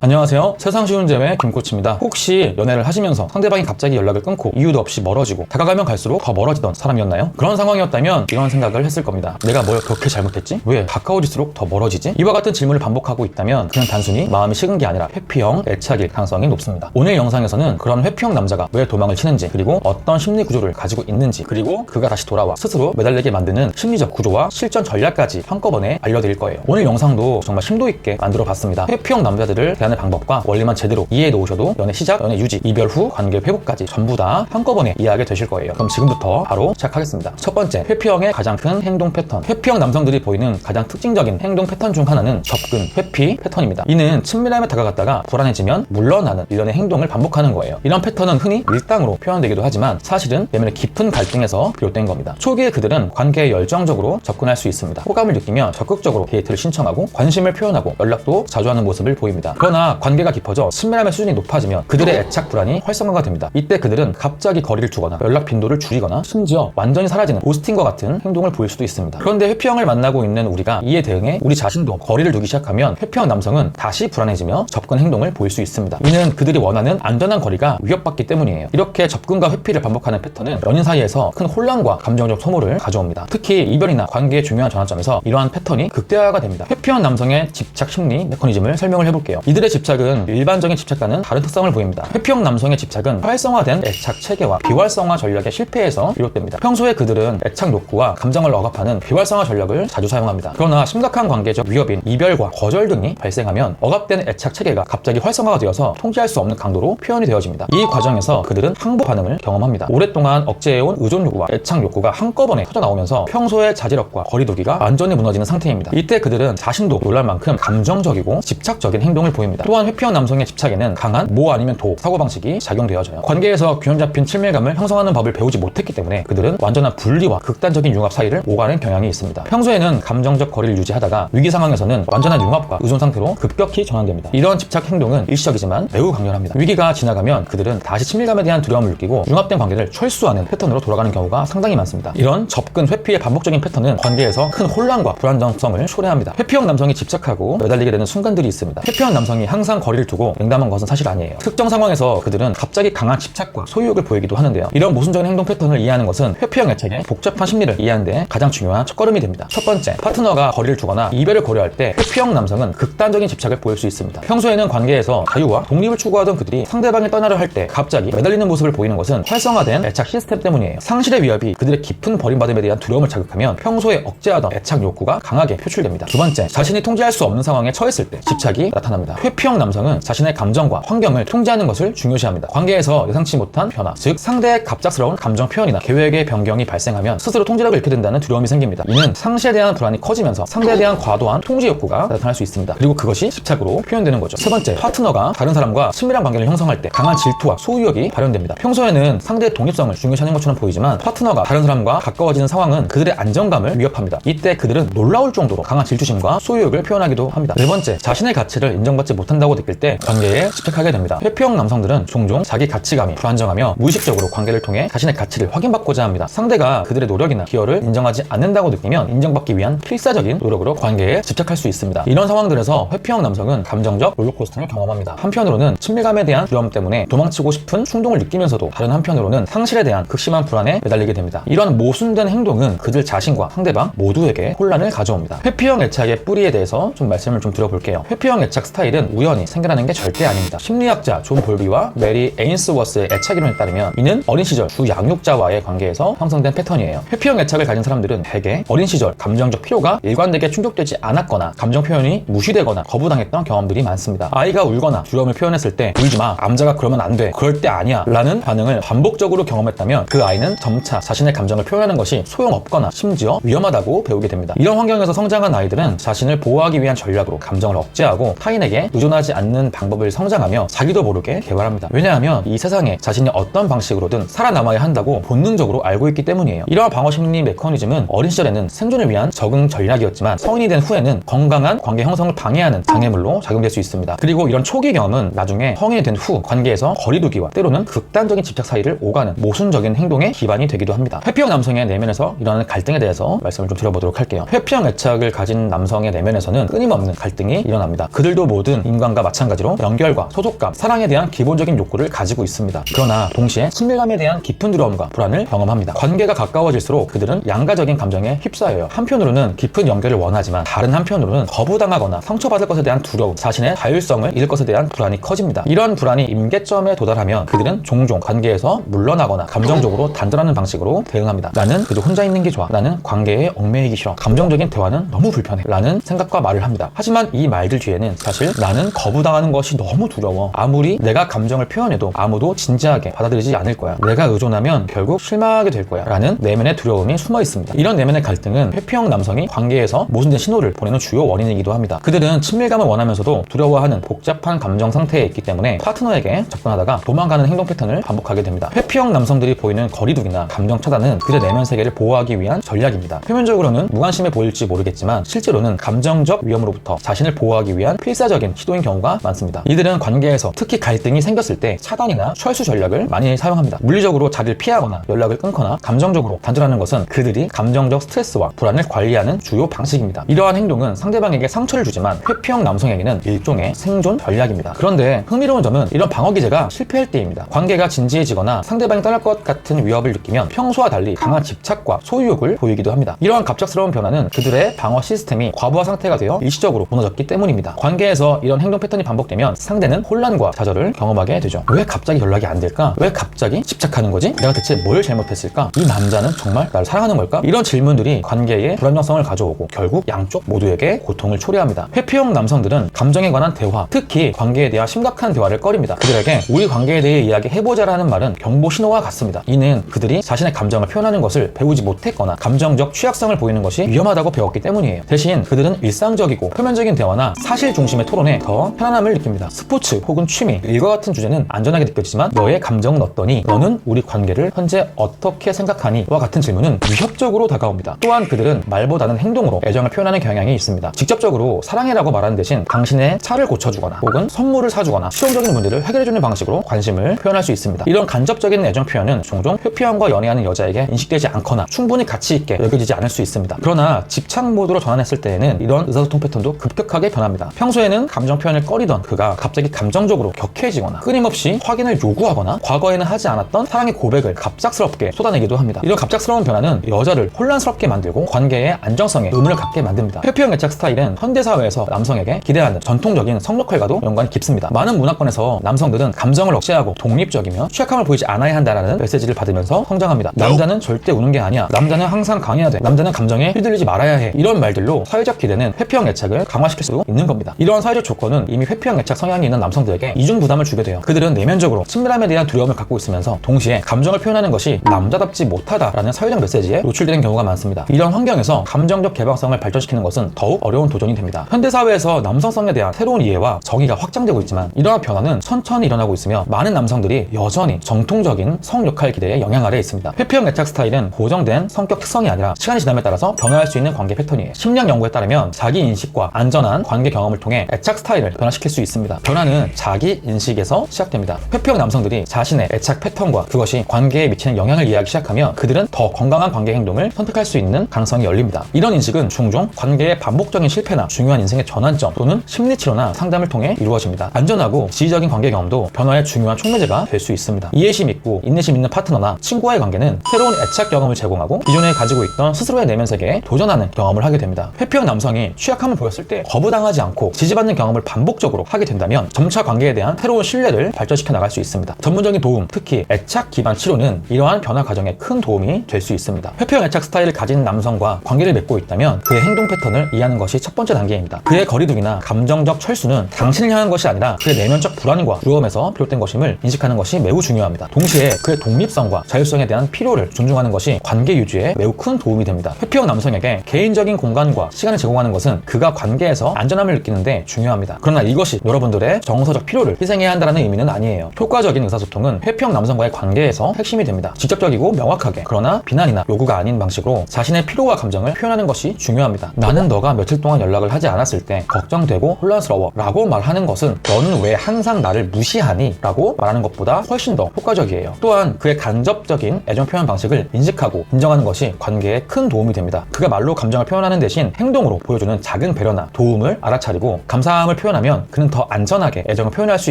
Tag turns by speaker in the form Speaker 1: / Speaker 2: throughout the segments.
Speaker 1: 안녕하세요. 세상 쉬운 재회 김코치입니다. 혹시 연애를 하시면서 상대방이 갑자기 연락을 끊고 이유도 없이 멀어지고 다가가면 갈수록 더 멀어지던 사람이었나요? 그런 상황이었다면 이런 생각을 했을 겁니다. 내가 뭘 그렇게 잘못했지? 왜 가까워질수록 더 멀어지지? 이와 같은 질문을 반복하고 있다면 그냥 단순히 마음이 식은 게 아니라 회피형 애착일 가능성이 높습니다. 오늘 영상에서는 그런 회피형 남자가 왜 도망을 치는지, 그리고 어떤 심리 구조를 가지고 있는지, 그리고 그가 다시 돌아와 스스로 매달리게 만드는 심리적 구조와 실전 전략까지 한꺼번에 알려드릴 거예요. 오늘 영상도 정말 심도 있게 만들어 봤습니다. 회피형 남자들을 대하는 방법과 원리만 제대로 이해해 놓으셔도 연애 시작, 연애 유지, 이별 후 관계 회복까지 전부 다 한꺼번에 이해하게 되실 거예요. 그럼 지금부터 바로 시작하겠습니다. 첫 번째, 회피형의 가장 큰 행동 패턴. 회피형 남성들이 보이는 가장 특징적인 행동 패턴 중 하나는 접근, 회피 패턴입니다. 이는 친밀함에 다가갔다가 불안해지면 물러나는 일련의 행동을 반복하는 거예요. 이런 패턴은 흔히 밀당으로 표현되기도 하지만 사실은 내면의 깊은 갈등에서 비롯된 겁니다. 초기에 그들은 관계에 열정적으로 접근할 수 있습니다. 호감을 느끼며 적극적으로 데이트를 신청하고 관심을 표현하고 연락도 자주 하는 모습을 보입니다. 그러나 관계가 깊어져 친밀함의 수준이 높아지면 그들의 애착 불안이 활성화가 됩니다. 이때 그들은 갑자기 거리를 두거나 연락 빈도를 줄이거나 심지어 완전히 사라지는 고스팅과 같은 행동을 보일 수도 있습니다. 그런데 회피형을 만나고 있는 우리가 이에 대응해 우리 자신도 거리를 두기 시작하면 회피형 남성은 다시 불안해지며 접근 행동을 보일 수 있습니다. 이는 그들이 원하는 안전한 거리가 위협받기 때문이에요. 이렇게 접근과 회피를 반복하는 패턴은 연인 사이에서 큰 혼란과 감정적 소모를 가져옵니다. 특히 이별이나 관계의 중요한 전환점에서 이러한 패턴이 극대화가 됩니다. 회피형 남성의 집착 심리 메커니즘을 설명을 해볼게요. 이들의 집착은 일반적인 집착과는 다른 특성을 보입니다. 회피형 남성의 집착은 활성화된 애착 체계와 비활성화 전략의 실패에서 비롯됩니다. 평소에 그들은 애착 욕구와 감정을 억압하는 비활성화 전략을 자주 사용합니다. 그러나 심각한 관계적 위협인 이별과 거절 등이 발생하면 억압된 애착 체계가 갑자기 활성화가 되어서 통제할 수 없는 강도로 표현이 되어집니다. 이 과정에서 그들은 항복 반응을 경험합니다. 오랫동안 억제해온 의존 요구와 애착 욕구가 한꺼번에 터져 나오면서 평소의 자제력과 거리두기가 완전히 무너지는 상태입니다. 이때 그들은 자신도 놀랄 만큼 감정적이고 집착적인 행동을 보입니다. 또한 회피형 남성의 집착에는 강한 모 아니면 도 사고방식이 작용되어져요. 관계에서 균형 잡힌 친밀감을 형성하는 법을 배우지 못했기 때문에 그들은 완전한 분리와 극단적인 융합 사이를 오가는 경향이 있습니다. 평소에는 감정적 거리를 유지하다가 위기 상황에서는 완전한 융합과 의존 상태로 급격히 전환됩니다. 이런 집착 행동은 일시적이지만 매우 강렬합니다. 위기가 지나가면 그들은 다시 친밀감에 대한 두려움을 느끼고 융합된 관계를 철수하는 패턴으로 돌아가는 경우가 상당히 많습니다. 이런 접근, 회피의 반복적인 패턴은 관계에서 큰 혼란과 불안정성을 초래합니다. 회피형 남성이 집착하고 매달리게 되는 순간들이 있습니다. 회피형 남성이 항상 거리를 두고 냉담한 것은 사실 아니에요. 특정 상황에서 그들은 갑자기 강한 집착과 소유욕을 보이기도 하는데요. 이런 모순적인 행동 패턴을 이해하는 것은 회피형 애착의 복잡한 심리를 이해하는 데 가장 중요한 첫걸음이 됩니다. 첫 번째, 파트너가 거리를 두거나 이별을 고려할 때 회피형 남성은 극단적인 집착을 보일 수 있습니다. 평소에는 관계에서 자유와 독립을 추구하던 그들이 상대방이 떠나려 할 때 갑자기 매달리는 모습을 보이는 것은 활성화된 애착 시스템 때문이에요. 상실의 위협이 그들의 깊은 버림받음에 대한 두려움을 자극하면 평소에 억제하던 애착 욕구가 강하게 표출됩니다. 두 번째, 자신이 통제할 수 없는 상황에 처했을 때 집착이 나타납니다. 회피형 남성은 자신의 감정과 환경을 통제하는 것을 중요시합니다. 관계에서 예상치 못한 변화, 즉 상대의 갑작스러운 감정 표현이나 계획의 변경이 발생하면 스스로 통제력을 잃게 된다는 두려움이 생깁니다. 이는 상실에 대한 불안이 커지면서 상대에 대한 과도한 통제 욕구가 나타날 수 있습니다. 그리고 그것이 집착으로 표현되는 거죠. 세 번째, 파트너가 다른 사람과 친밀한 관계를 형성할 때 강한 질투와 소유욕이 발현됩니다. 평소에는 상대의 독립성을 중요시하는 것처럼 보이지만 파트너가 다른 사람과 가까워지는 상황은 그들의 안정감을 위협합니다. 이때 그들은 놀라울 정도로 강한 질투심과 소유욕을 표현하기도 합니다. 네 번째, 자신의 가치를 인정받지 못한다고 느낄 때 관계에 집착하게 됩니다. 회피형 남성들은 종종 자기 가치감이 불안정하며 무의식적으로 관계를 통해 자신의 가치를 확인받고자 합니다. 상대가 그들의 노력이나 기여를 인정하지 않는다고 느끼면 인정받기 위한 필사적인 노력으로 관계에 집착할 수 있습니다. 이런 상황들에서 회피형 남성은 감정적 롤러코스터를 경험합니다. 한편으로는 친밀감에 대한 두려움 때문에 도망치고 싶은 충동을 느끼면서도 다른 한편으로는 상실에 대한 극심한 불안에 매달리게 됩니다. 이런 모순된 행동은 그들 자신과 상대방 모두에게 혼란을 가져옵니다. 회피형 애착의 뿌리에 대해서 좀 말씀을 좀 드려볼게요. 회피형 애착 스타일은 우연히 생겨나는 게 절대 아닙니다. 심리학자 존 볼비와 메리 에인스워스의 애착 이론에 따르면 이는 어린 시절 주 양육자와의 관계에서 형성된 패턴이에요. 회피형 애착을 가진 사람들은 대개 어린 시절 감정적 피로가 일관되게 충족되지 않았거나 감정 표현이 무시되거나 거부당했던 경험들이 많습니다. 아이가 울거나 두려움을 표현했을 때 울지마, 남자가 그러면 안 돼, 그럴 때 아니야 라는 반응을 반복적으로 경험했다면 그 아이는 점차 자신의 감정을 표현하는 것이 소용없거나 심지어 위험하다고 배우게 됩니다. 이런 환경에서 성장한 아이들은 자신을 보호하기 위한 전략으로 감정을 억제하고 타인에게 의존하지 않는 방법을 성장하며 자기도 모르게 개발합니다. 왜냐하면 이 세상에 자신이 어떤 방식으로든 살아남아야 한다고 본능적으로 알고 있기 때문이에요. 이러한 방어 심리 메커니즘은 어린 시절에는 생존을 위한 적응 전략이었지만 성인이 된 후에는 건강한 관계 형성을 방해하는 장애물로 작용될 수 있습니다. 그리고 이런 초기 경험은 나중에 성인이 된 후 관계에서 거리두기와 때로는 극단적인 집착 사이를 오가는 모순적인 행동의 기반이 되기도 합니다. 회피형 남성의 내면에서 일어나는 갈등에 대해서 말씀을 좀 드려보도록 할게요. 회피형 애착을 가진 남성의 내면에서는 끊임없는 갈등이 일어납니다. 그들도 모든 인간과 마찬가지로 연결과 소속감, 사랑에 대한 기본적인 욕구를 가지고 있습니다. 그러나 동시에 친밀감에 대한 깊은 두려움과 불안을 경험합니다. 관계가 가까워질수록 그들은 양가적인 감정에 휩싸여요. 한편으로는 깊은 연결을 원하지만 다른 한편으로는 거부당하거나 상처받을 것에 대한 두려움, 자신의 자율성을 잃을 것에 대한 불안이 커집니다. 이러한 불안이 임계점에 도달하면 그들은 종종 관계에서 물러나거나 감정적으로 단절하는 방식으로 대응합니다. 나는 그저 혼자 있는 게 좋아. 나는 관계에 얽매이기 싫어. 감정적인 대화는 너무 불편해. 라는 생각과 말을 합니다. 하지만 이 말들 뒤에는 사실 나는 거부당하는 것이 너무 두려워. 아무리 내가 감정을 표현해도 아무도 진지하게 받아들이지 않을 거야. 내가 의존하면 결국 실망하게 될 거야. 라는 내면의 두려움이 숨어 있습니다. 이런 내면의 갈등은 회피형 남성이 관계에서 모순된 신호를 보내는 주요 원인이기도 합니다. 그들은 친밀감을 원하면서도 두려워하는 복잡한 감정 상태에 있기 때문에 파트너에게 접근하다가 도망가는 행동 패턴을 반복하게 됩니다. 회피형 남성들이 보이는 거리두기나 감정 차단은 그들의 내면 세계를 보호하기 위한 전략입니다. 표면적으로는 무관심해 보일지 모르겠지만 실제로는 감정적 위험으로부터 자신을 보호하기 위한 필사적인 시도인 경우가 많습니다. 이들은 관계에서 특히 갈등이 생겼을 때 차단이나 철수 전략을 많이 사용합니다. 물리적으로 자리를 피하거나 연락을 끊거나 감정적으로 단절하는 것은 그들이 감정적 스트레스와 불안을 관리하는 주요 방식입니다. 이러한 행동은 상대방에게 상처를 주지만 회피형 남성에게는 일종의 생존 전략입니다. 그런데 흥미로운 점은 이런 방어 기제가 실패할 때입니다. 관계가 진지해지거나 상대방이 떠날 것 같은 위협을 느끼면 평소와 달리 강한 집착과 소유욕을 보이기도 합니다. 이러한 갑작스러운 변화는 그들의 방어 시스템이 과부하 상태가 되어 일시적으로 무너졌기 때문입니다. 관계에서 이런 행동 패턴이 반복되면 상대는 혼란과 좌절을 경험하게 되죠. 왜 갑자기 연락이 안 될까? 왜 갑자기 집착하는 거지? 내가 대체 뭘 잘못했을까? 이 남자는 정말 나를 사랑하는 걸까? 이런 질문들이 관계에 불안정성을 가져오고 결국 양쪽 모두에게 고통을 초래합니다. 회피형 남성들은 감정에 관한 대화, 특히 관계에 대한 심각한 대화를 꺼립니다. 그들에게 우리 관계에 대해 이야기해보자라는 말은 경보 신호와 같습니다. 이는 그들이 자신의 감정을 표현하는 것을 배우지 못했거나 감정적 취약성을 보이는 것이 위험하다고 배웠기 때문이에요. 대신 그들은 일상적이고 표면적인 대화나 사실 중심의 토론에 더 편안함을 느낍니다. 스포츠 혹은 취미, 일과 같은 주제는 안전하게 느껴지지만 너의 감정은 어떠니? 너는 우리 관계를 현재 어떻게 생각하니? 와 같은 질문은 위협적으로 다가옵니다. 또한 그들은 말보다는 행동으로 애정을 표현하는 경향이 있습니다. 직접적으로 사랑해라고 말하는 대신 당신의 차를 고쳐주거나 혹은 선물을 사주거나 실용적인 문제를 해결해주는 방식으로 관심을 표현할 수 있습니다. 이런 간접적인 애정 표현은 종종 회피형과 연애하는 여자에게 인식되지 않거나 충분히 가치 있게 여겨지지 않을 수 있습니다. 그러나 집착 모드로 전환했을 때에는 이런 의사소통 패턴도 급격하게 변합니다. 평소에는 감정 표현을 꺼리던 그가 갑자기 감정적으로 격해지거나 끊임없이 확인을 요구하거나 과거에는 하지 않았던 사랑의 고백을 갑작스럽게 쏟아내기도 합니다. 이런 갑작스러운 변화는 여자를 혼란스럽게 만들고 관계의 안정성에 의문을 갖게 만듭니다. 회피형 애착 스타일은 현대사회에서 남성에게 기대하는 전통적인 성역할과도 연관이 깊습니다. 많은 문화권에서 남성들은 감정을 억제하고 독립적이며 취약함을 보이지 않아야 한다는 메시지를 받으면서 성장합니다. 남자는 절대 우는 게 아니야. 남자는 항상 강해야 돼. 남자는 감정에 휘둘리지 말아야 해. 이런 말들로 사회적 기대는 회피형 애착을 강화시킬 수 있는 겁니다. 이러한 사회적 조건은 이미 회피형 애착 성향이 있는 남성들에게 이중 부담을 주게 돼요. 그들은 내면적으로 친밀함에 대한 두려움을 갖고 있으면서 동시에 감정을 표현하는 것이 남자답지 못하다라는 사회적 메시지에 노출되는 경우가 많습니다. 이런 환경에서 감정적 개방성을 발전시키는 것은 더욱 어려운 도전이 됩니다. 현대사회에서 남성성에 대한 새로운 이해와 정의가 확장되고 있지만 이러한 변화는 천천히 일어나고 있으며 많은 남성들이 여전히 정통적인 성역할 기대에 영향 아래에 있습니다. 회피형 애착 스타일은 고정된 성격 특성이 아니라 시간이 지남에 따라서 변화할 수 있는 관계 패턴이에요. 심리학 연구에 따르면 자기 인식과 안전한 관계 경험을 통해 애착 스타일을 변화시킬 수 있습니다. 변화는 자기 인식에서 시작됩니다. 회피형 남성들이 자신의 애착 패턴과 그것이 관계에 미치는 영향을 이해하기 시작하면 그들은 더 건강한 관계 행동을 선택할 수 있는 가능성이 열립니다. 이런 인식은 종종 관계의 반복적인 실패나 중요한 인생의 전환점 또는 심리치료나 상담을 통해 이루어집니다. 안전하고 지휘적인 관계 경험도 변화의 중요한 촉매제가 될 수 있습니다. 이해심 있고 인내심 있는 파트너나 친구와의 관계는 새로운 애착 경험을 제공하고 기존에 가지고 있던 스스로의 내면 세계에 도전하는 경험을 하게 됩니다. 회피형 남성이 취약함을 보였을 때 거부당하지 않고 지지받는 경험을 반복적으로 하게 된다면 점차 관계에 대한 새로운 신뢰를 발전시켜 나갈 수 있습니다. 전문적인 도움, 특히 애착 기반 치료는 이러한 변화 과정에 큰 도움이 될 수 있습니다. 회피형 애착 스타일을 가진 남성과 관계를 맺고 있다면 그의 행동 패턴을 이해하는 것이 첫 번째 단계입니다. 그의 거리두기나 감정적 철수는 당신을 향한 것이 아니라 그의 내면적 불안과 두려움에서 비롯된 것임을 인식하는 것이 매우 중요합니다. 동시에 그의 독립성과 자율성에 대한 필요를 존중하는 것이 관계 유지에 매우 큰 도움이 됩니다. 회피형 남성에게 개인적인 공간과 시간을 제공하는 것은 그가 관계에서 안전함을 느끼는데 중요합니다. 그러나 이것이 여러분들의 정서적 필요를 희생해야 한다는 의미는 아니에요. 효과적인 의사소통은 회피형 남성과의 관계에서 핵심이 됩니다. 직접적이고 명확하게, 그러나 비난이나 요구가 아닌 방식으로 자신의 필요와 감정을 표현하는 것이 중요합니다. 나는 너가 며칠 동안 연락을 하지 않았을 때 걱정되고 혼란스러워 라고 말하는 것은 너는 왜 항상 나를 무시하니? 라고 말하는 것보다 훨씬 더 효과적이에요. 또한 그의 간접적인 애정 표현 방식을 인식하고 인정하는 것이 관계에 큰 도움이 됩니다. 그가 말로 감정을 표현하는 대신 행동으로 보여주는 작은 배려나 도움을 알아차리고 감사함을 애정을 표현하면 그는 더 안전하게 애정을 표현할 수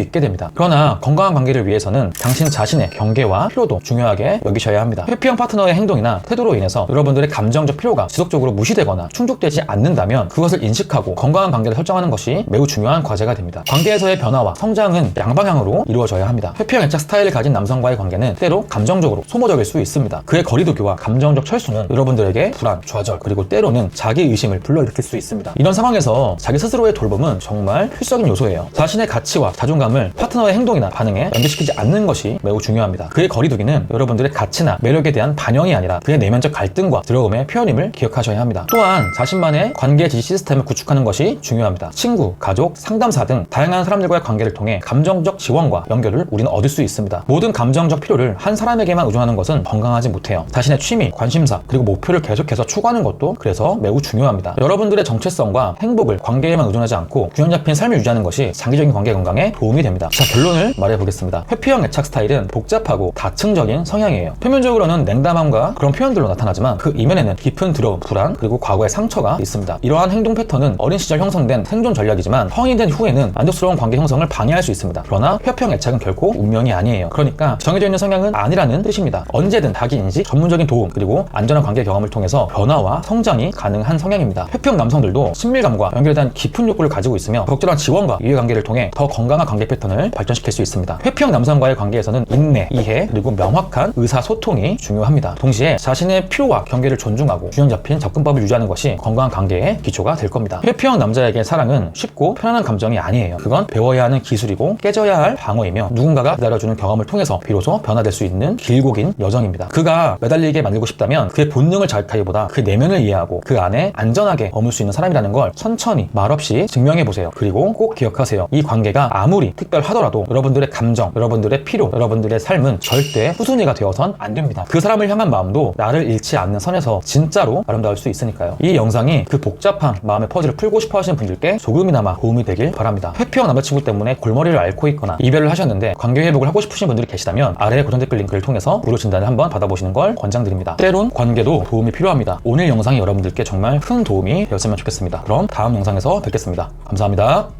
Speaker 1: 있게 됩니다. 그러나 건강한 관계를 위해서는 당신 자신의 경계와 필요도 중요하게 여기셔야 합니다. 회피형 파트너의 행동이나 태도로 인해서 여러분들의 감정적 필요가 지속적으로 무시되거나 충족되지 않는다면 그것을 인식하고 건강한 관계를 설정하는 것이 매우 중요한 과제가 됩니다. 관계에서의 변화와 성장은 양방향으로 이루어져야 합니다. 회피형 애착 스타일을 가진 남성과의 관계는 때로 감정적으로 소모적일 수 있습니다. 그의 거리두기와 감정적 철수는 여러분들에게 불안, 좌절, 그리고 때로는 자기의심을 불러일으킬 수 있습니다. 이런 상황에서 자기 스스로의 돌봄은 정말 필수적인 요소예요. 자신의 가치와 자존감을 파트너의 행동이나 반응에 연결시키지 않는 것이 매우 중요합니다. 그의 거리두기는 여러분들의 가치나 매력에 대한 반영이 아니라 그의 내면적 갈등과 두려움의 표현임을 기억하셔야 합니다. 또한 자신만의 관계 지지 시스템을 구축하는 것이 중요합니다. 친구, 가족, 상담사 등 다양한 사람들과의 관계를 통해 감정적 지원과 연결을 우리는 얻을 수 있습니다. 모든 감정적 필요를 한 사람에게만 의존하는 것은 건강하지 못해요. 자신의 취미, 관심사, 그리고 목표를 계속해서 추구하는 것도 그래서 매우 중요합니다. 여러분들의 정체성과 행복을 관계에만 의존하지 않고 균형 잡힌 삶을 유지하는 것이 장기적인 관계 건강에 도움이 됩니다. 자, 결론을 말해보겠습니다. 회피형 애착 스타일은 복잡하고 다층적인 성향이에요. 표면적으로는 냉담함과 그런 표현들로 나타나지만 그 이면에는 깊은 두려움, 불안, 그리고 과거의 상처가 있습니다. 이러한 행동 패턴은 어린 시절 형성된 생존 전략이지만 성인이 된 후에는 만족스러운 관계 형성을 방해할 수 있습니다. 그러나 회피형 애착은 결코 운명이 아니에요. 그러니까 정해져 있는 성향은 아니라는 뜻입니다. 언제든 자기 인식, 전문적인 도움, 그리고 안전한 관계 경험을 통해서 변화와 성장이 가능한 성향입니다. 회피형 남성들도 친밀감과 연결에 대한 깊은 욕구를 가지고 있으며 적절한 지원과 이해관계를 통해 더 건강한 관계 패턴을 발전시킬 수 있습니다. 회피형 남성과의 관계에서는 인내, 이해, 그리고 명확한 의사소통이 중요합니다. 동시에 자신의 필요와 경계를 존중하고 균형 잡힌 접근법을 유지하는 것이 건강한 관계의 기초가 될 겁니다. 회피형 남자에게 사랑은 쉽고 편안한 감정이 아니에요. 그건 배워야 하는 기술이고 깨져야 할 방어이며 누군가가 기다려주는 경험을 통해서 비로소 변화될 수 있는 길고 긴 여정입니다. 그가 매달리게 만들고 싶다면 그의 본능을 자극하기보다 그 내면을 이해하고 그 안에 안전하게 머물 수 있는 사람이라는 걸 천천히 말없이 증명해보세요. 그리고 꼭 기억하세요. 이 관계가 아무리 특별하더라도 여러분들의 감정, 여러분들의 필요, 여러분들의 삶은 절대 후순위가 되어선 안 됩니다. 그 사람을 향한 마음도 나를 잃지 않는 선에서 진짜로 아름다울 수 있으니까요. 이 영상이 그 복잡한 마음의 퍼즐을 풀고 싶어 하시는 분들께 조금이나마 도움이 되길 바랍니다. 회피형 남자친구 때문에 골머리를 앓고 있거나 이별을 하셨는데 관계 회복을 하고 싶으신 분들이 계시다면 아래 고정 댓글 링크를 통해서 무료 진단을 한번 받아보시는 걸 권장드립니다. 때론 관계도 도움이 필요합니다. 오늘 영상이 여러분들께 정말 큰 도움이 되었으면 좋겠습니다. 그럼 다음 영상에서 뵙겠습니다. 감사합니다.